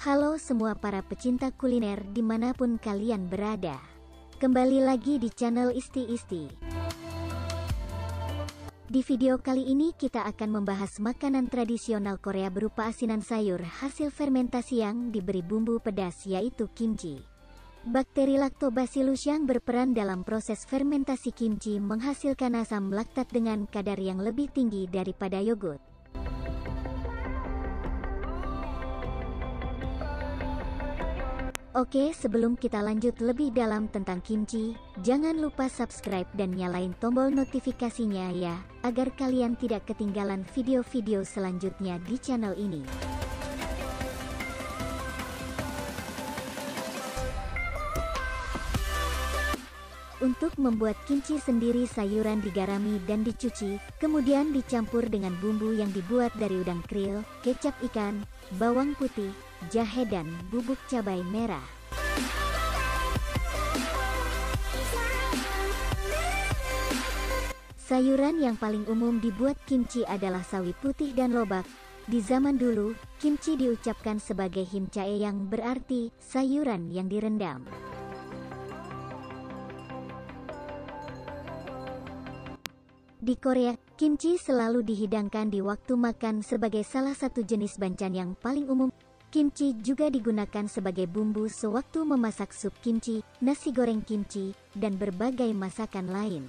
Halo semua para pecinta kuliner dimanapun kalian berada. Kembali lagi di channel Isti Isti. Di video kali ini kita akan membahas makanan tradisional Korea berupa asinan sayur hasil fermentasi yang diberi bumbu pedas yaitu kimchi. Bakteri Lactobacillus yang berperan dalam proses fermentasi kimchi menghasilkan asam laktat dengan kadar yang lebih tinggi daripada yogurt. Oke, sebelum kita lanjut lebih dalam tentang kimchi, jangan lupa subscribe dan nyalain tombol notifikasinya ya, agar kalian tidak ketinggalan video-video selanjutnya di channel ini. Untuk membuat kimchi sendiri, sayuran digarami dan dicuci, kemudian dicampur dengan bumbu yang dibuat dari udang krill, kecap ikan, bawang putih, jahe dan bubuk cabai merah. Sayuran yang paling umum dibuat kimchi adalah sawi putih dan lobak. Di zaman dulu, kimchi diucapkan sebagai himchae yang berarti sayuran yang direndam. Di Korea, kimchi selalu dihidangkan di waktu makan sebagai salah satu jenis bancaan yang paling umum. Kimchi juga digunakan sebagai bumbu sewaktu memasak sup kimchi, nasi goreng kimchi, dan berbagai masakan lain.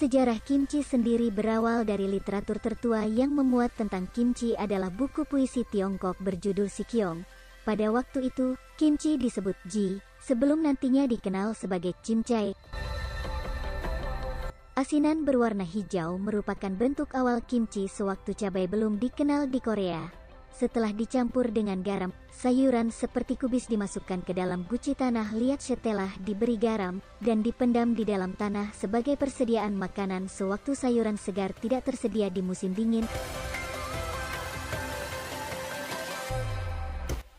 Sejarah kimchi sendiri berawal dari literatur tertua yang memuat tentang kimchi adalah buku puisi Tiongkok berjudul Sikyong. Pada waktu itu, kimchi disebut ji, sebelum nantinya dikenal sebagai chimchae. Asinan berwarna hijau merupakan bentuk awal kimchi sewaktu cabai belum dikenal di Korea. Setelah dicampur dengan garam, sayuran seperti kubis dimasukkan ke dalam guci tanah liat setelah diberi garam, dan dipendam di dalam tanah sebagai persediaan makanan sewaktu sayuran segar tidak tersedia di musim dingin.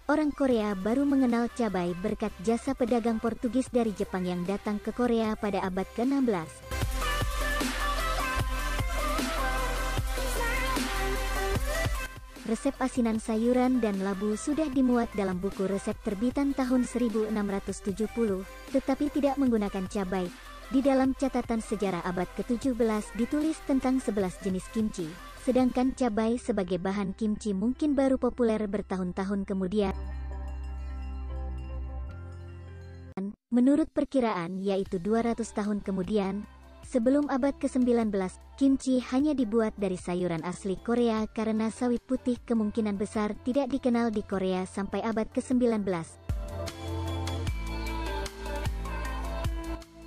Orang Korea baru mengenal cabai berkat jasa pedagang Portugis dari Jepang yang datang ke Korea pada abad ke-16. Resep asinan sayuran dan labu sudah dimuat dalam buku resep terbitan tahun 1670, tetapi tidak menggunakan cabai. Di dalam catatan sejarah abad ke-17 ditulis tentang 11 jenis kimchi, sedangkan cabai sebagai bahan kimchi mungkin baru populer bertahun-tahun kemudian. Menurut perkiraan yaitu 200 tahun kemudian, sebelum abad ke-19, kimchi hanya dibuat dari sayuran asli Korea karena sawi putih kemungkinan besar tidak dikenal di Korea sampai abad ke-19.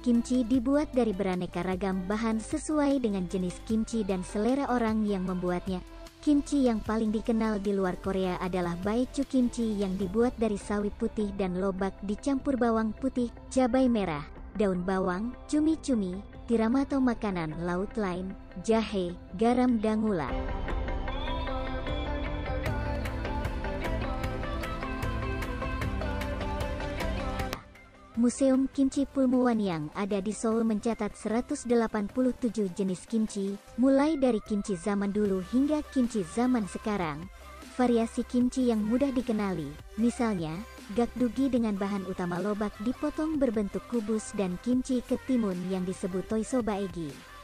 Kimchi dibuat dari beraneka ragam bahan sesuai dengan jenis kimchi dan selera orang yang membuatnya. Kimchi yang paling dikenal di luar Korea adalah baekju kimchi yang dibuat dari sawi putih dan lobak dicampur bawang putih, cabai merah, daun bawang, cumi-cumi, tiram atau makanan laut lain, jahe, garam dan gula. Museum Kimchi Pulmuwan yang ada di Seoul mencatat 187 jenis kimchi, mulai dari kimchi zaman dulu hingga kimchi zaman sekarang. Variasi kimchi yang mudah dikenali, misalnya, gakdugi dengan bahan utama lobak dipotong berbentuk kubus dan kimchi ketimun yang disebut toisobaegi.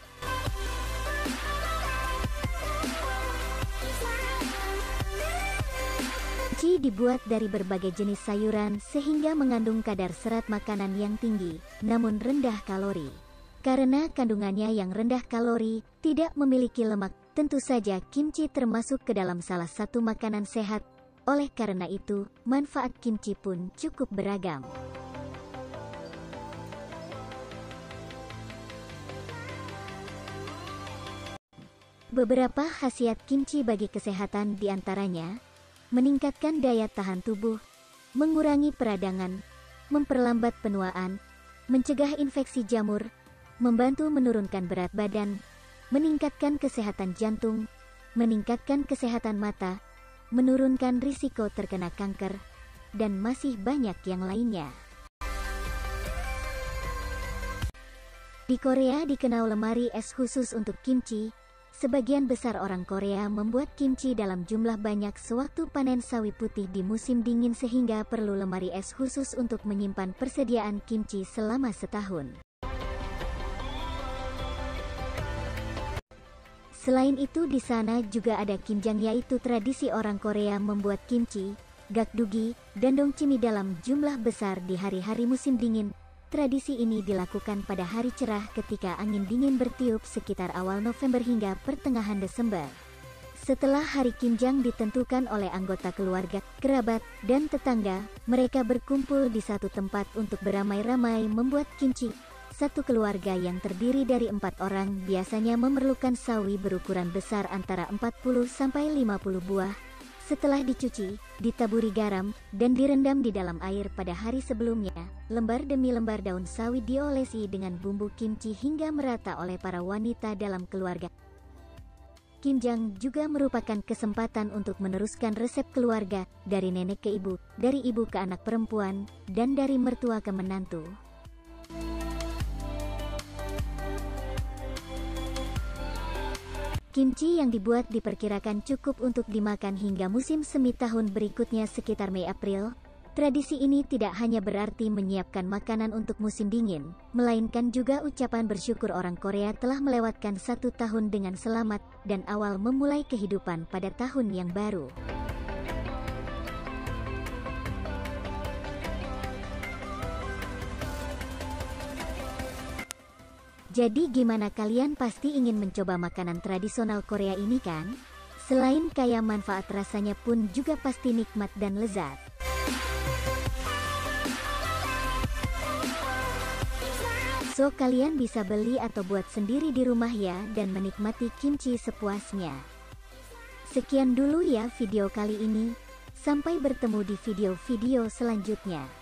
Kimchi dibuat dari berbagai jenis sayuran sehingga mengandung kadar serat makanan yang tinggi, namun rendah kalori. Karena kandungannya yang rendah kalori, tidak memiliki lemak, tentu saja kimchi termasuk ke dalam salah satu makanan sehat. Oleh karena itu, manfaat kimchi pun cukup beragam. Beberapa khasiat kimchi bagi kesehatan diantaranya, meningkatkan daya tahan tubuh, mengurangi peradangan, memperlambat penuaan, mencegah infeksi jamur, membantu menurunkan berat badan, meningkatkan kesehatan jantung, meningkatkan kesehatan mata, menurunkan risiko terkena kanker, dan masih banyak yang lainnya. Di Korea dikenal lemari es khusus untuk kimchi. Sebagian besar orang Korea membuat kimchi dalam jumlah banyak sewaktu panen sawi putih di musim dingin sehingga perlu lemari es khusus untuk menyimpan persediaan kimchi selama setahun. Selain itu di sana juga ada kimjang, yaitu tradisi orang Korea membuat kimchi, gakdugi, dan dongchimi dalam jumlah besar di hari-hari musim dingin. Tradisi ini dilakukan pada hari cerah ketika angin dingin bertiup sekitar awal November hingga pertengahan Desember. Setelah hari kimjang ditentukan oleh anggota keluarga, kerabat, dan tetangga, mereka berkumpul di satu tempat untuk beramai-ramai membuat kimchi. Satu keluarga yang terdiri dari 4 orang biasanya memerlukan sawi berukuran besar antara 40-50 buah. Setelah dicuci, ditaburi garam, dan direndam di dalam air pada hari sebelumnya, lembar demi lembar daun sawi diolesi dengan bumbu kimchi hingga merata oleh para wanita dalam keluarga. Kimjang juga merupakan kesempatan untuk meneruskan resep keluarga, dari nenek ke ibu, dari ibu ke anak perempuan, dan dari mertua ke menantu. Kimchi yang dibuat diperkirakan cukup untuk dimakan hingga musim semi tahun berikutnya sekitar Mei-April. Tradisi ini tidak hanya berarti menyiapkan makanan untuk musim dingin, melainkan juga ucapan bersyukur orang Korea telah melewatkan 1 tahun dengan selamat dan awal memulai kehidupan pada tahun yang baru. Jadi gimana, kalian pasti ingin mencoba makanan tradisional Korea ini kan? Selain kaya manfaat, rasanya pun juga pasti nikmat dan lezat. So kalian bisa beli atau buat sendiri di rumah ya dan menikmati kimchi sepuasnya. Sekian dulu ya video kali ini. Sampai bertemu di video-video selanjutnya.